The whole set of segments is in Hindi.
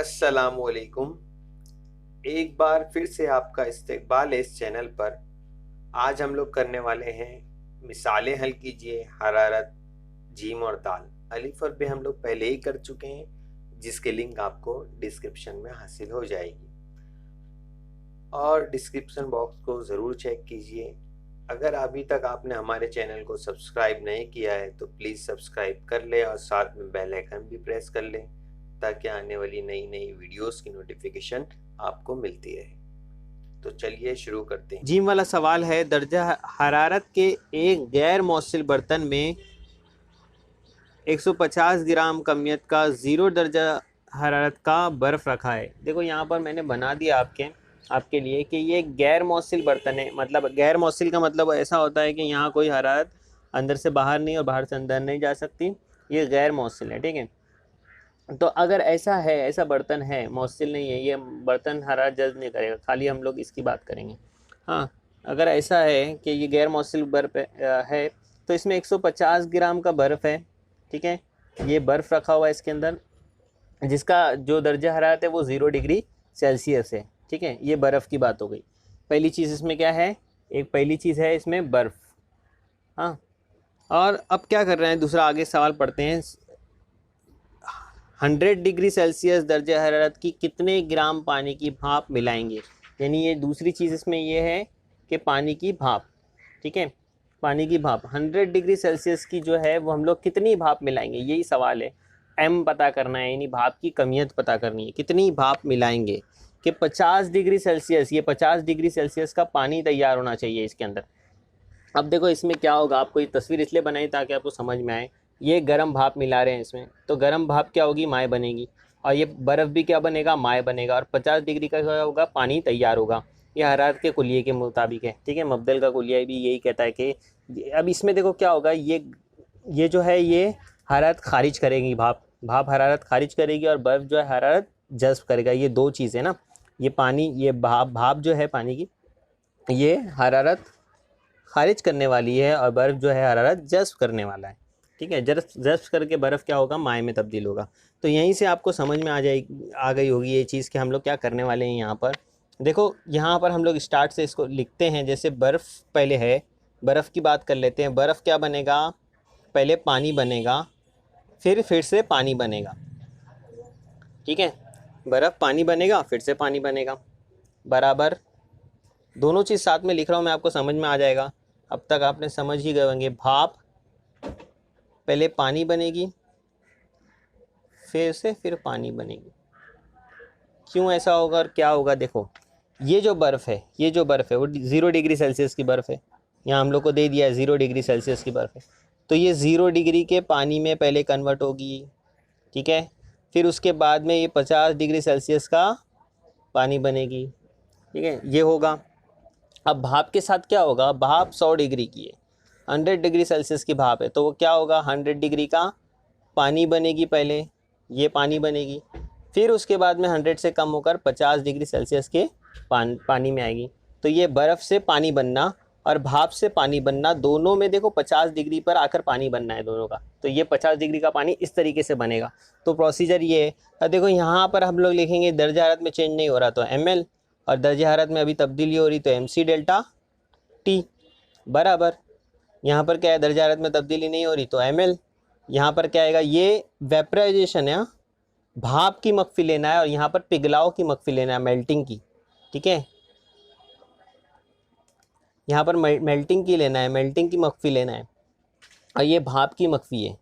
अस्सलामुअलैकुम। एक बार फिर से आपका इस्तकबाल है इस चैनल पर। आज हम लोग करने वाले हैं मिसालें हल कीजिए हरारत जीम और दाल। अलिफ और बे हम लोग पहले ही कर चुके हैं, जिसके लिंक आपको डिस्क्रिप्शन में हासिल हो जाएगी और डिस्क्रिप्शन बॉक्स को ज़रूर चेक कीजिए। अगर अभी तक आपने हमारे चैनल को सब्सक्राइब नहीं किया है तो प्लीज़ सब्सक्राइब कर लें और साथ में बेल आइकन भी प्रेस कर लें ताकि आने वाली नई नई वीडियोस की नोटिफिकेशन आपको मिलती रहे। तो चलिए शुरू करते हैं। जिम वाला सवाल है, दर्जा हरारत के एक गैर मौसिल बर्तन में 150 ग्राम कमियत का 0 दर्जा हरारत का बर्फ़ रखा है। देखो यहाँ पर मैंने बना दिया आपके लिए कि ये गैर मौसिल बर्तन है। मतलब गैर मौसिल का मतलब ऐसा होता है कि यहाँ कोई हरारत अंदर से बाहर नहीं और बाहर से अंदर नहीं जा सकती। ये गैर मौसिल है, ठीक है। तो अगर ऐसा है, ऐसा बर्तन है, मौसिल नहीं है, ये बर्तन हरारत जज्ब नहीं करेगा, खाली हम लोग इसकी बात करेंगे। हाँ, अगर ऐसा है कि ये गैर मौसिल बर्फ़ है तो इसमें 150 ग्राम का बर्फ़ है, ठीक है। ये बर्फ़ रखा हुआ है इसके अंदर, जिसका जो दर्जा हरारत है वो 0 डिग्री सेल्सियस है, ठीक है। ये बर्फ़ की बात हो गई। पहली चीज़ इसमें क्या है, एक पहली चीज़ है इसमें बर्फ़। हाँ, और अब क्या कर रहे हैं, दूसरा आगे सवाल पढ़ते हैं। 100 डिग्री सेल्सियस दर्जा हरारत की कितने ग्राम पानी की भाप मिलाएंगे। यानी ये दूसरी चीज़ इसमें ये है कि पानी की भाप, ठीक है। पानी की भाप 100 डिग्री सेल्सियस की जो है वो हम लोग कितनी भाप मिलाएंगे, यही सवाल है। एम पता करना है, यानी भाप की कमियत पता करनी है, कितनी भाप मिलाएंगे। कि 50 डिग्री सेल्सियस, ये 50 डिग्री सेल्सियस का पानी तैयार होना चाहिए इसके अंदर। अब देखो इसमें क्या होगा, आपको ये तस्वीर इसलिए बनाई ताकि आपको समझ में आए। ये गर्म भाप मिला रहे हैं इसमें, तो गर्म भाप क्या होगी, माए बनेगी। और ये बर्फ़ भी क्या बनेगा, माए बनेगा। और 50 डिग्री का क्या होगा, पानी तैयार होगा। ये हरारत के कुलिये के मुताबिक है, ठीक है। मब्दल का कुलिया भी यही कहता है कि अब इसमें देखो क्या होगा, ये जो है ये हरारत खारिज करेगी, भाप हरारत खारिज करेगी और बर्फ़ जो है हरारत जज्ब करेगा। ये दो चीज़ें ना, ये पानी, ये भाप जो है पानी की, ये हरारत खारिज करने वाली है और बर्फ़ जो है हरारत जज्ब करने वाला है, ठीक है। जज्ब करके बर्फ़ क्या होगा, माए में तब्दील होगा। तो यहीं से आपको समझ में आ गई होगी ये चीज़ कि हम लोग क्या करने वाले हैं यहाँ पर। देखो यहाँ पर हम लोग स्टार्ट से इसको लिखते हैं। जैसे बर्फ़ पहले है, बर्फ़ की बात कर लेते हैं। बर्फ़ क्या बनेगा, पहले पानी बनेगा, फिर से पानी बनेगा, ठीक है। बर्फ़ पानी बनेगा, फिर से पानी बनेगा, बराबर। दोनों चीज़ साथ में लिख रहा हूँ मैं, आपको समझ में आ जाएगा। अब तक आपने समझ ही गए होंगे। भाप पहले पानी बनेगी, फिर पानी बनेगी। क्यों ऐसा होगा और क्या होगा, देखो ये जो बर्फ़ है, वो 0 डिग्री सेल्सियस की बर्फ़ है। यहाँ हम लोग को दे दिया है 0 डिग्री सेल्सियस की बर्फ़ है। तो ये 0 डिग्री के पानी में पहले कन्वर्ट होगी, ठीक है। फिर उसके बाद में ये 50 डिग्री सेल्सियस का पानी बनेगी, ठीक है। ये होगा। अब भाप के साथ क्या होगा, भाप 100 डिग्री की है, 100 डिग्री सेल्सियस की भाप है, तो वो क्या होगा, 100 डिग्री का पानी बनेगी पहले, ये पानी बनेगी। फिर उसके बाद में 100 से कम होकर 50 डिग्री सेल्सियस के पानी में आएगी। तो ये बर्फ़ से पानी बनना और भाप से पानी बनना, दोनों में देखो 50 डिग्री पर आकर पानी बनना है दोनों का। तो ये 50 डिग्री का पानी इस तरीके से बनेगा। तो प्रोसीजर ये है। अब देखो यहाँ पर हम लोग लिखेंगे दर्जा हरारत में चेंज नहीं हो रहा तो ml, और दर्जा हरारत में अभी तब्दीली हो रही तो mc डेल्टा टी, बराबर। यहाँ पर क्या है, दर्जा हरारत में तब्दीली नहीं हो रही तो ml। यहाँ पर क्या आएगा, ये वेपराइजेशन है, भाप की मख्फी लेना है, और यहाँ पर पिघलाव की मख्फी लेना है, मेल्टिंग की, ठीक है। यहाँ पर मेल्टिंग की लेना है, मेल्टिंग की मख्फी लेना है, और ये भाप की मख्फी है।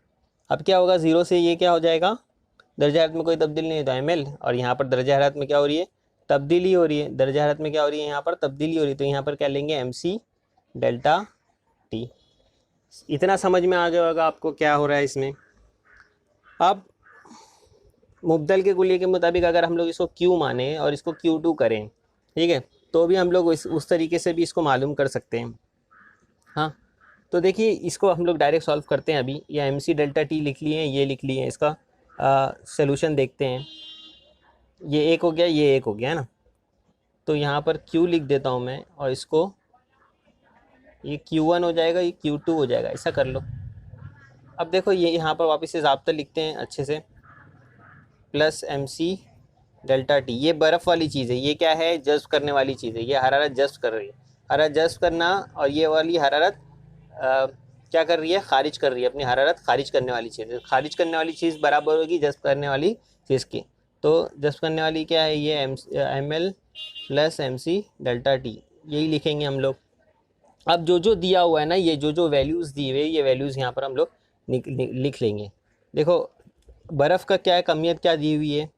अब क्या होगा, 0 से ये क्या हो जाएगा, दर्जा हरारत में कोई तब्दीली नहीं है तो ml, और यहाँ पर दर्जा हरारत में क्या हो रही है, तब्दीली हो रही है। दर्जा हरारत में क्या हो रही है, यहाँ पर तब्दीली हो रही है, तो यहाँ पर क्या लेंगे, mc डेल्टा टी। इतना समझ में आ गया होगा आपको क्या हो रहा है इसमें। अब मुब्दल के कुलिये के मुताबिक अगर हम लोग इसको Q माने और इसको Q2 करें, ठीक है, तो भी हम लोग उस तरीके से भी इसको मालूम कर सकते हैं। हाँ, तो देखिए इसको हम लोग डायरेक्ट सॉल्व करते हैं अभी। या mc डेल्टा टी लिख लिए हैं, ये लिख लिए हैं, इसका सॉल्यूशन देखते हैं। ये एक हो गया, ये एक हो गया है ना। तो यहाँ पर Q लिख देता हूँ मैं, और इसको ये Q1 हो जाएगा, ये Q2 हो जाएगा, ऐसा कर लो। अब देखो ये यहाँ पर वापस से ज़ाब्ता लिखते हैं अच्छे से, प्लस mc डेल्टा टी, ये बर्फ़ वाली चीज़ है, ये क्या है, जज्ब करने वाली चीज़ है, ये हरारत जज्ब कर रही है, हरारत जज्ब करना, और ये वाली हरारत क्या कर रही है, खारिज कर रही है, अपनी हरारत खारिज करने वाली चीज़ है। खारिज करने वाली चीज़ बराबर होगी जज्ब करने वाली चीज़ की, तो जज्ब करने वाली क्या है, ये M L plus M C delta T, यही लिखेंगे हम लोग। अब जो दिया हुआ है ना, ये जो वैल्यूज़ दी हुई है, ये वैल्यूज़ यहाँ पर हम लोग लिख लेंगे। देखो बर्फ़ का क्या है, कमियत क्या दी हुई है,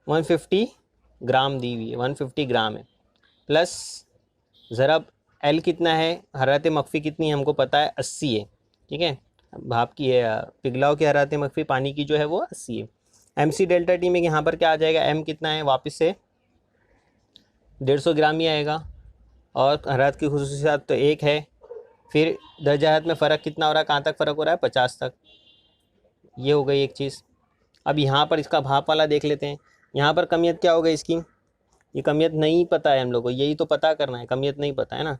150 ग्राम दी हुई है, 150 ग्राम है, प्लस ज़रा एल कितना है, हरारत मख्फ़ी कितनी है हमको पता है, 80 है, ठीक है, भाप की है, पिघलाव की हरारत मख्फ़ी पानी की जो है वो 80 है। एम सी डेल्टा टी में यहाँ पर क्या आ जाएगा, एम कितना है, वापस से 150 ग्राम ही आएगा, और हरारत की खुसूसियात तो एक है, फिर दर्जा हरारत में फ़र्क कितना हो रहा है, कहाँ तक फ़र्क हो रहा है, 50 तक, ये हो गई एक चीज़। अब यहाँ पर इसका भाप वाला देख लेते हैं, यहाँ पर कमियत क्या हो गई इसकी, ये कमियत नहीं पता है हम लोग को, यही तो पता करना है, कमियत नहीं पता है ना।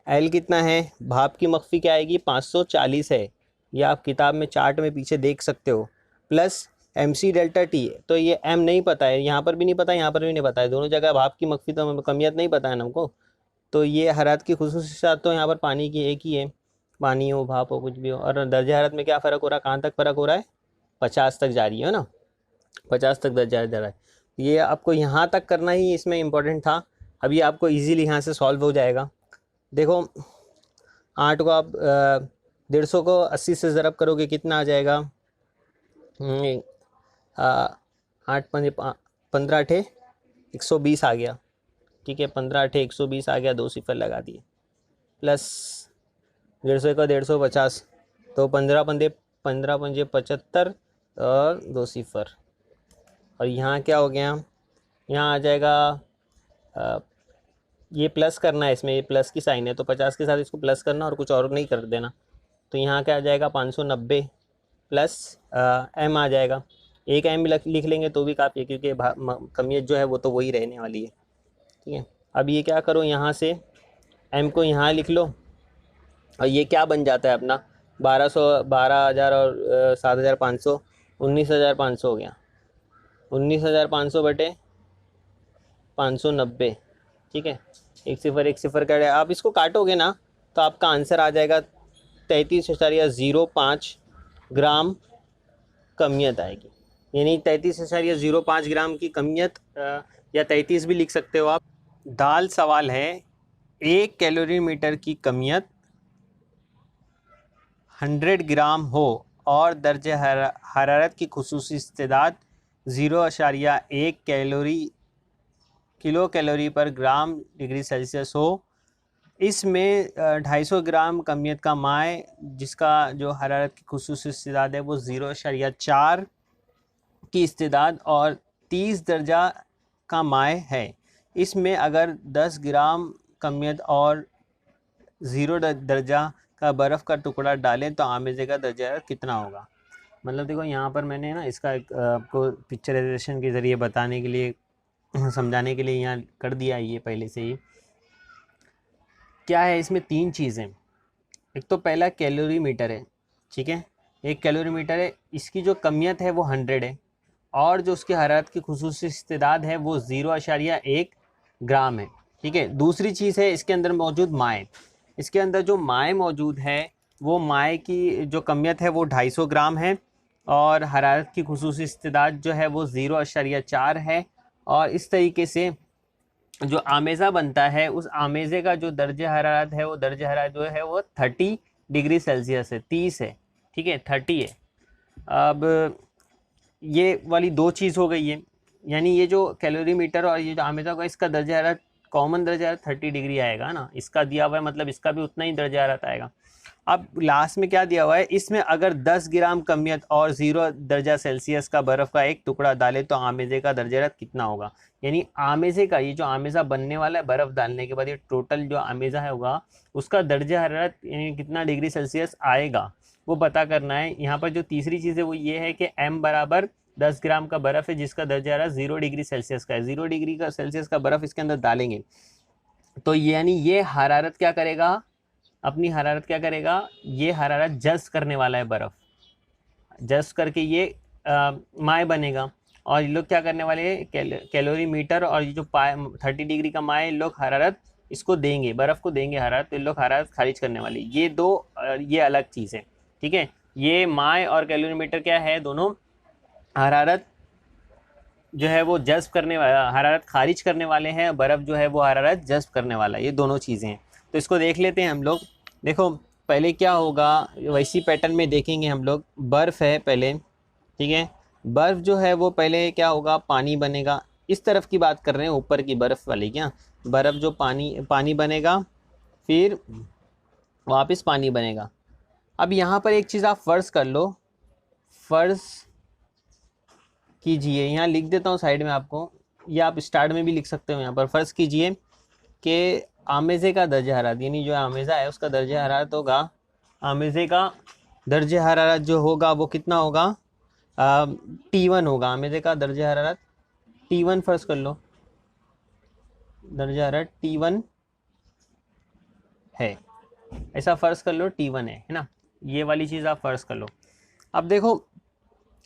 एल कितना है, भाप की मख्फ़ी क्या आएगी, 540 है, ये आप किताब में चार्ट में पीछे देख सकते हो, plus M C delta T, तो ये एम नहीं पता है, यहाँ पर भी नहीं पता है, यहाँ पर भी नहीं पता है, दोनों जगह भाप की मख्फ़ी, तो कमियत नहीं पता है ना हमको, तो ये हरारत की खुसूसियात तो यहाँ पर पानी की एक ही है, पानी हो भाप हो कुछ भी हो, और दर्जा हरारत में क्या फ़र्क हो रहा है, कहाँ तक फ़र्क हो रहा है, 50 तक जा रही है ना, 50 तक दर्जा जा रहा है। ये आपको यहाँ तक करना ही इसमें इम्पोर्टेंट था। अभी आपको इजीली यहाँ से सॉल्व हो जाएगा। देखो 8 को आप 150 को 80 से ज़रब करोगे कितना आ जाएगा, 8 15 अठे 120 आ गया, ठीक है, 15 अठे 120 आ गया, 2 सिफर लगा दिए, प्लस 150 का 150, तो 15 पंजे 75 और 2 सिफर, और यहाँ क्या हो गया, यहाँ आ जाएगा ये प्लस करना है, इसमें ये प्लस की साइन है, तो 50 के साथ इसको प्लस करना और कुछ और नहीं कर देना, तो यहाँ क्या आ जाएगा 590 प्लस एम आ जाएगा, एक एम लिख लेंगे तो भी काफ़ी है, क्योंकि कमियत जो है वो तो वही रहने वाली है, ठीक है। अब ये क्या करो, यहाँ से एम को यहाँ लिख लो, और ये क्या बन जाता है अपना 12,000 और 7,500, 19,500 हो गया, 19,500 बटे 590, ठीक है, एक सिफर का आप इसको काटोगे ना तो आपका आंसर आ जाएगा 33.05 ग्राम कमियत आएगी, यानी 33.05 ग्राम की कमियत, या 33 भी लिख सकते हो आप। दाल सवाल है, 1 कैलोरीमीटर की कमियत 100 ग्राम हो और दर्जे हरारत की खुसूसी इस्तेदाद 0.1 किलो कैलोरी पर ग्राम डिग्री सेल्सियस हो, इसमें 250 ग्राम कमियत का माए जिसका जो हरारत की खुसूसी इस्तेदाद है वो 0.4 की इस्तेदाद और 30 दर्जा का माए है, इसमें अगर 10 ग्राम कमियत और 0 दर्जा का बर्फ़ का टुकड़ा डालें तो आमेज़े का दर्जा कितना होगा। मतलब देखो यहाँ पर मैंने ना इसका आपको पिक्चराइजेशन के ज़रिए बताने के लिए, समझाने के लिए यहाँ कर दिया ये पहले से ही। क्या है इसमें 3 चीज़ें, एक तो पहला कैलोरीमीटर है, ठीक है, एक कैलोरीमीटर है, इसकी जो कमियत है वो 100 है, और जो उसकी हरारत की खुसूसी इस्तेदाद है वो 0.1 ग्राम है, ठीक है। दूसरी चीज़ है इसके अंदर मौजूद माए, इसके अंदर जो माए मौजूद है वो माए की जो कमियत है वो 250 ग्राम है, और हरारत की खुसूसी इस्तेदाद जो है वो 0.4 है, और इस तरीके से जो आमेज़ा बनता है उस आमेज़े का जो दर्जे हरारत है वो दर्जे हरारत जो है वो 30 डिग्री सेल्सियस है, 30 है, ठीक है, 30 है। अब ये वाली 2 चीज़ हो गई है, यानी ये जो कैलोरीमीटर और ये जो आमेज़ा होगा इसका दर्जा हरारत, कॉमन दर्जा हरारत 30 डिग्री आएगा ना, इसका दिया हुआ है मतलब इसका भी उतना ही दर्जा हरारत आएगा। अब लास्ट में क्या दिया हुआ है, इसमें अगर 10 ग्राम कमियत और 0 दर्जा सेल्सियस का बर्फ़ का एक टुकड़ा डाले तो आमेज़े का दर्जा हरारत कितना होगा, यानी आमेज़े का ये जो आमेज़ा बनने वाला है बर्फ़ डालने के बाद ये टोटल जो आमेज़ा है होगा उसका दर्जा हरारत कितना डिग्री सेल्सियस आएगा वो पता करना है। यहाँ पर जो तीसरी चीज़ है वो ये है कि m बराबर 10 ग्राम का बर्फ़ है जिसका दर्जा हरारत 0 डिग्री सेल्सियस का है, 0 डिग्री का सेल्सियस का बर्फ़ इसके अंदर डालेंगे तो यानी ये हरारत क्या करेगा, अपनी हरारत क्या करेगा, ये हरारत जस्ट करने वाला है बर्फ़, जस्ट करके ये माए बनेगा, और ये लोग क्या करने वाले हैं, कैलोरी मीटर और ये जो 30 डिग्री का माए, इन लोग हरारत इसको देंगे, बर्फ़ को देंगे हरारत, तो इन लोग हरारत खारिज करने वाले। ये दो ये अलग चीज़ है, ठीक है। ये माए और कैलोरी मीटर क्या है, दोनों हरारत जो है वो जज्ब करने वाला, हरारत खारिज करने वाले हैं, बर्फ़ जो है वो हरारत जज्ब करने वाला, ये दोनों चीज़ें हैं। तो इसको देख लेते हैं हम लोग। देखो पहले क्या होगा, वैसी पैटर्न में देखेंगे हम लोग। बर्फ़ है पहले, ठीक है। बर्फ़ जो है वो पहले क्या होगा, पानी बनेगा। इस तरफ की बात कर रहे हैं, ऊपर की बर्फ़ वाली, क्या बर्फ़ जो पानी बनेगा, फिर वापस पानी बनेगा। अब यहाँ पर एक चीज़ आप फ़र्ज़ कर लो, फ़र्ज़ कीजिए, यहाँ लिख देता हूँ साइड में आपको, या आप स्टार्ट में भी लिख सकते हो। यहाँ पर फ़र्ज़ कीजिए कि आमेज़े का दर्जा हरारत, यानी जो आमेज़ा है उसका दर्जा हरारत होगा, आमेज़े का दर्जा हरारत जो होगा वो कितना होगा, T1 होगा। आमेज़े का दर्जा हरारत T1 फ़र्ज़ कर लो, दर्जा हरारत T1 है, ऐसा फ़र्ज़ कर लो T1 है ना। ये वाली चीज़ आप फ़र्ज़ कर लो। अब देखो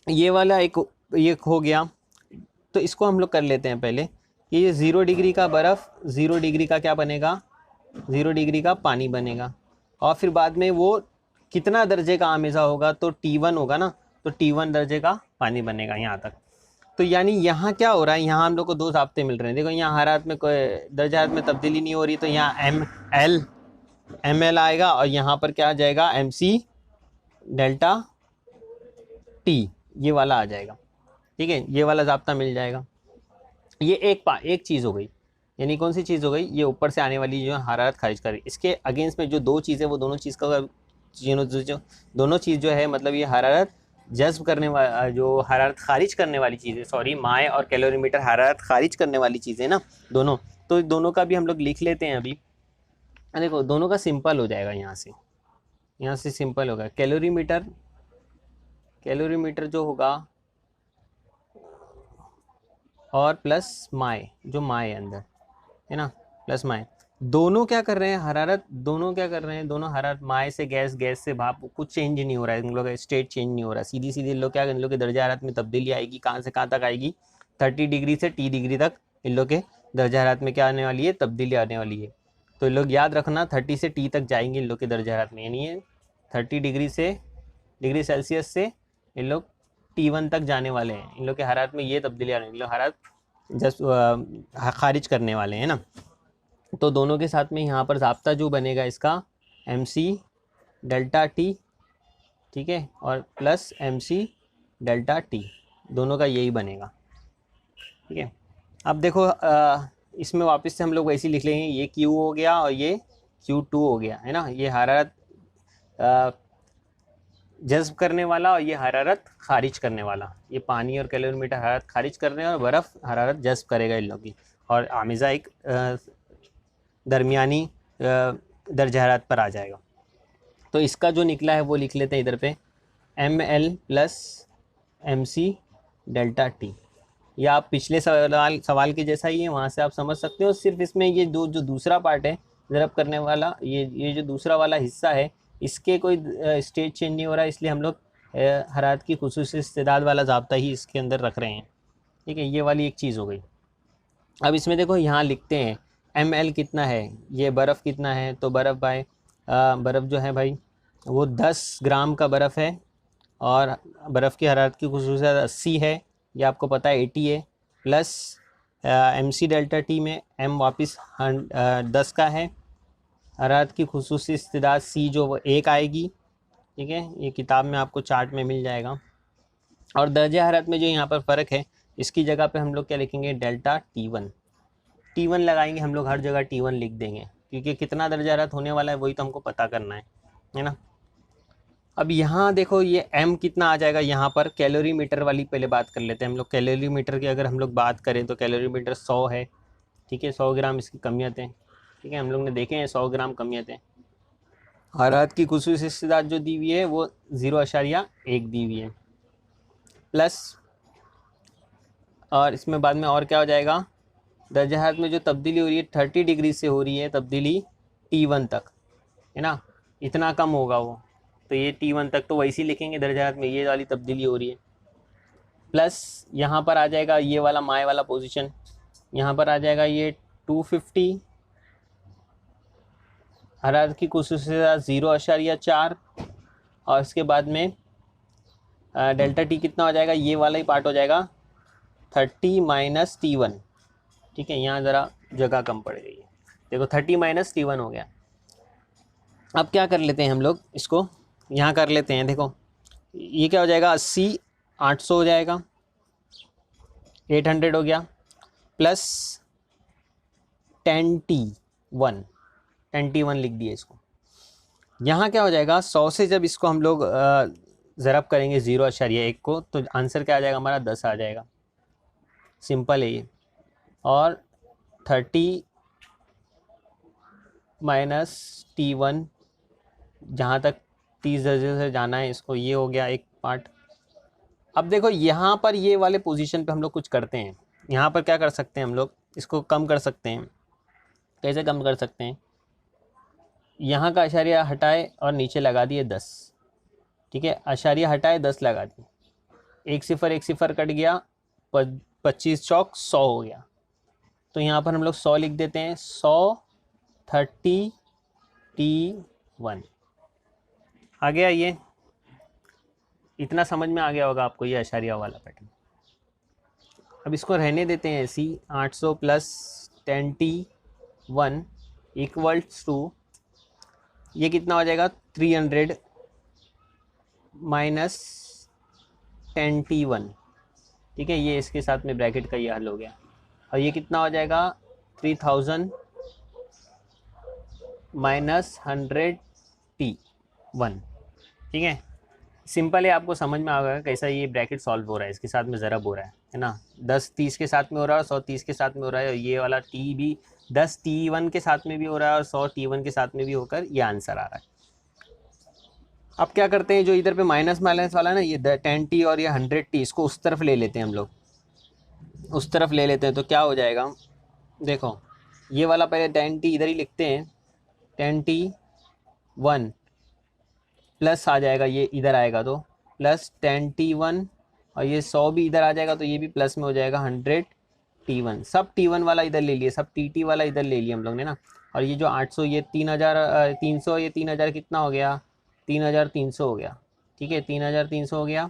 ये वाला एक ये हो गया, तो इसको हम लोग कर लेते हैं पहले कि ये 0 डिग्री का बर्फ़ 0 डिग्री का क्या बनेगा, 0 डिग्री का पानी बनेगा। और फिर बाद में वो कितना दर्जे का आमेज़ा होगा, तो T1 होगा ना, तो T1 दर्जे का पानी बनेगा यहाँ तक। तो यानी यहाँ क्या हो रहा है, यहाँ हम लोग को दो ज़ाब्ते मिल रहे हैं। देखो यहाँ हरारत में कोई दर्जा हरारत में तब्दीली नहीं हो रही, तो यहाँ एम एल आएगा, और यहाँ पर क्या आ जाएगा, MC डेल्टा T, ये वाला आ जाएगा, ठीक है। ये वाला ज़ाब्ता मिल जाएगा। ये एक चीज़ हो गई, यानी कौन सी चीज़ हो गई, ये ऊपर से आने वाली जो हरारत खारिज कर रही। इसके अगेंस्ट में जो दो चीज़ें, वो दोनों चीज़ का जो दोनों चीज़ जो है, मतलब ये हरारत जज्ब करने वाला, जो हरारत खारिज करने वाली चीज़ें, सॉरी, माए और कैलोरीमीटर हरारत खारिज करने वाली चीज़ें ना दोनों, तो दोनों का भी हम लोग लिख लेते हैं अभी। देखो दोनों का सिंपल हो जाएगा, यहाँ से सिंपल होगा। कैलोरीमीटर जो होगा और प्लस माए, जो माए अंदर है ना, प्लस माए, दोनों क्या कर रहे हैं, हरारत, दोनों क्या कर रहे हैं, दोनों हरारत, माए से गैस, गैस से भाप, कुछ चेंज नहीं हो रहा है, इन लोगों का स्टेट चेंज नहीं हो रहा है। सीधी सीधी लोग क्या, इन लोग के दर्जा हरारत में तब्दीली आएगी, कहाँ से कहाँ तक आएगी, 30 डिग्री से T डिग्री तक इन लोग के दर्जा हरारत में क्या आने वाली है, तब्दीली आने वाली है। तो इन लोग याद रखना 30 से T तक जाएंगे इन लोग के दर्जा हरारत में, यानी ये 30 डिग्री सेल्सियस से इन लोग T1 तक जाने वाले हैं। इन लोग के हरारत में ये तब्दीली आने, इन लोग हरारत जस्ट खारिज करने वाले हैं ना। तो दोनों के साथ में यहाँ पर ज़ाब्ता जो बनेगा इसका MC डेल्टा T, ठीक है, और प्लस MC डेल्टा T, दोनों का यही बनेगा, ठीक है। अब देखो इसमें वापस से हम लोग वैसे ही लिख लेंगे, ये Q हो गया और ये Q2 हो गया, है ना। ये हरारत जज्ब करने वाला और ये हरारत खारिज करने वाला, ये पानी और कैलोरीमीटर हरारत खारिज कर रहे हैं और बर्फ़ हरारत जज्ब करेगा इन लोग की। और आमेज़ा एक दरमियानी दर्जा हरारत पर आ जाएगा। तो इसका जो निकला है वो लिख लेते हैं इधर पे, ML plus MC delta T। या आप पिछले सवाल के जैसा ही है, वहाँ से आप समझ सकते हो। सिर्फ इसमें ये जो दूसरा पार्ट है ज़रब करने वाला, ये जो दूसरा वाला हिस्सा है, इसके कोई स्टेट चेंज नहीं हो रहा है, इसलिए हम लोग हरारत की खुसूसी इस्तेदाद वाला ज़ाब्ता ही इसके अंदर रख रहे हैं, ठीक है। ये वाली एक चीज़ हो गई। अब इसमें देखो यहाँ लिखते हैं ML कितना है, ये बर्फ़ कितना है, तो बर्फ़ जो है भाई वो 10 ग्राम का बर्फ़ है, और बर्फ़ की हरारत की खुसूसियत 80 है, ये आपको पता है 80 है, प्लस MC डेल्टा T में M वापस 10 का है, हरारत की खुसूसी इस्तिदाद C जो वो 1 आएगी, ठीक है। ये किताब में आपको चार्ट में मिल जाएगा। और दर्जा हरारत में जो यहाँ पर फ़र्क है, इसकी जगह पे हम लोग क्या लिखेंगे, डेल्टा T1 लगाएंगे हम लोग, हर जगह T1 लिख देंगे, क्योंकि कितना दर्जा हरारत होने वाला है वही तो हमको पता करना है ना। अब यहाँ देखो ये M कितना आ जाएगा, यहाँ पर कैलोरीमीटर वाली पहले बात कर लेते हैं हम लोग। कैलोरीमीटर की अगर हम लोग बात करें तो कैलोरीमीटर 100 है, ठीक है। 100 ग्राम इसकी कमियत है, ठीक है, हम लोग ने देखे हैं 100 ग्राम कमियत है। हरारत की खुसूसी इस्तिदाद जो दी हुई है वो 0.1 दी हुई है, प्लस, और इसमें बाद में और क्या हो जाएगा, दर्जा हरारत में जो तब्दीली हो रही है 30 डिग्री से हो रही है तब्दीली T1 तक, है ना, इतना कम होगा वो, तो ये T1 तक, तो वैसे ही लिखेंगे दर्जा हरारत में ये वाली तब्दीली हो रही है, प्लस यहाँ पर आ जाएगा ये वाला माय वाला पोजीशन, यहाँ पर आ जाएगा ये 250, हरारत की खसूसियत 0.4, और इसके बाद में डेल्टा टी कितना हो जाएगा, ये वाला ही पार्ट हो जाएगा 30 माइनस T1। ठीक है, यहाँ ज़रा जगह कम पड़ गई है, देखो 30 माइनस T1 हो गया। अब क्या कर लेते हैं हम लोग, इसको यहाँ कर लेते हैं। देखो ये क्या हो जाएगा, 80 800 हो जाएगा, 800 हो गया, प्लस 10T1 लिख दिए इसको। यहाँ क्या हो जाएगा, 100 से जब इसको हम लोग ज़रब करेंगे 0.1 को, तो आंसर क्या आ जाएगा हमारा, 10 आ जाएगा। सिंपल है ये। और 30 माइनस T1, जहाँ तक 30 दर्जे से जाना है इसको, ये हो गया एक पार्ट। अब देखो यहाँ पर ये वाले पोजीशन पे हम लोग कुछ करते हैं। यहाँ पर क्या कर सकते हैं हम लोग, इसको कम कर सकते हैं। कैसे कम कर सकते हैं, यहाँ का अशारिया हटाए और नीचे लगा दिए 10। ठीक है, अशारिया हटाए 10 लगा दिए, एक सिफर कट गया, 25 चौक 100 हो गया। तो यहाँ पर हम लोग 100 लिख देते हैं, 100 30 T1 आ गया। ये इतना समझ में आ गया होगा आपको, ये अशारिया वाला पैटर्न। अब इसको रहने देते हैं ऐसी। 800 प्लस 10T1 इक्वल्स टू, ये कितना हो जाएगा, 300 माइनस 10T1। ठीक है, ये इसके साथ में ब्रैकेट का ये हल हो गया। और ये कितना हो जाएगा, 3000 माइनस 100T1। ठीक है, सिंपल है, आपको समझ में आ गया कैसा ये ब्रैकेट सॉल्व हो रहा है। इसके साथ में ज़रब हो रहा है ना, 10 30 के साथ में हो रहा है, 100 30 के साथ में हो रहा है, और ये वाला T भी 10 T1 के साथ में भी हो रहा है और 100 T1 के साथ में भी होकर ये आंसर आ रहा है। अब क्या करते हैं, जो इधर पे माइनस माइनस वाला है ना, ये 10T और ये 100T, इसको उस तरफ ले लेते हैं हम लोग, उस तरफ ले लेते हैं। तो क्या हो जाएगा, देखो ये वाला पहले 10T इधर ही लिखते हैं, 10T1 प्लस आ जाएगा, ये इधर आएगा तो प्लस 10T1, और ये 100 भी इधर आ जाएगा तो ये भी प्लस में हो जाएगा 100T1। सब T1 वाला इधर ले लिए, सब TT वाला इधर ले लिया हम लोग ने ना। और ये जो 800, ये 300, ये 3000 कितना हो गया, 3300 हो गया। ठीक है, 3300 हो गया।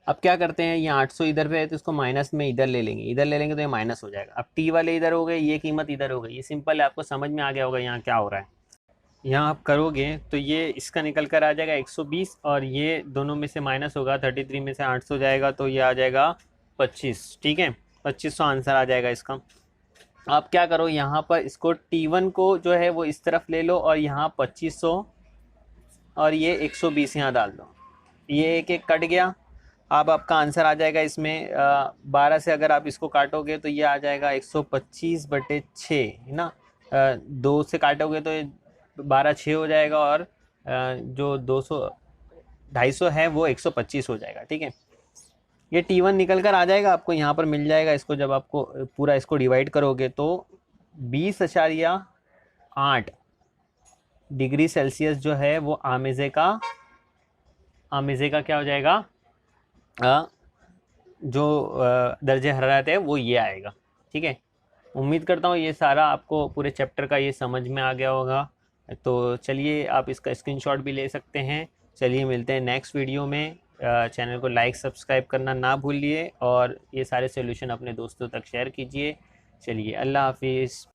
अब क्या करते हैं, ये 800 इधर पे है तो इसको माइनस में इधर ले लेंगे, इधर ले लेंगे तो ये माइनस हो जाएगा। अब T वाले इधर हो गए, ये कीमत इधर हो गई। ये सिंपल है, आपको समझ में आ गया होगा यहाँ क्या हो रहा है। यहाँ आप करोगे तो ये इसका निकल कर आ जाएगा 120, और ये दोनों में से माइनस होगा, 33 में से 800 जाएगा तो ये आ जाएगा 25। ठीक है, 2500 आंसर आ जाएगा इसका। आप क्या करो, यहाँ पर इसको T1 को जो है वो इस तरफ ले लो, और यहाँ 2500 और ये 120 यहाँ डाल दो, ये एक एक कट गया। अब आपका आंसर आ जाएगा इसमें 12 से अगर आप इसको काटोगे तो ये आ जाएगा 125/6 है ना। 2 से काटोगे तो 12 6 हो जाएगा, और जो 250 है वो 125 हो जाएगा। ठीक है, ये T1 निकल कर आ जाएगा, आपको यहाँ पर मिल जाएगा। इसको जब आपको पूरा इसको डिवाइड करोगे तो 20.8 डिग्री सेल्सियस जो है वो आमेज़े का क्या हो जाएगा, जो दर्जे हरारत है वो ये आएगा। ठीक है, उम्मीद करता हूँ ये सारा आपको पूरे चैप्टर का ये समझ में आ गया होगा। तो चलिए, आप इसका स्क्रीनशॉट भी ले सकते हैं। चलिए, मिलते हैं नेक्स्ट वीडियो में। चैनल को लाइक सब्सक्राइब करना ना भूलिए, और ये सारे सॉल्यूशन अपने दोस्तों तक शेयर कीजिए। चलिए, अल्लाह हाफिज़।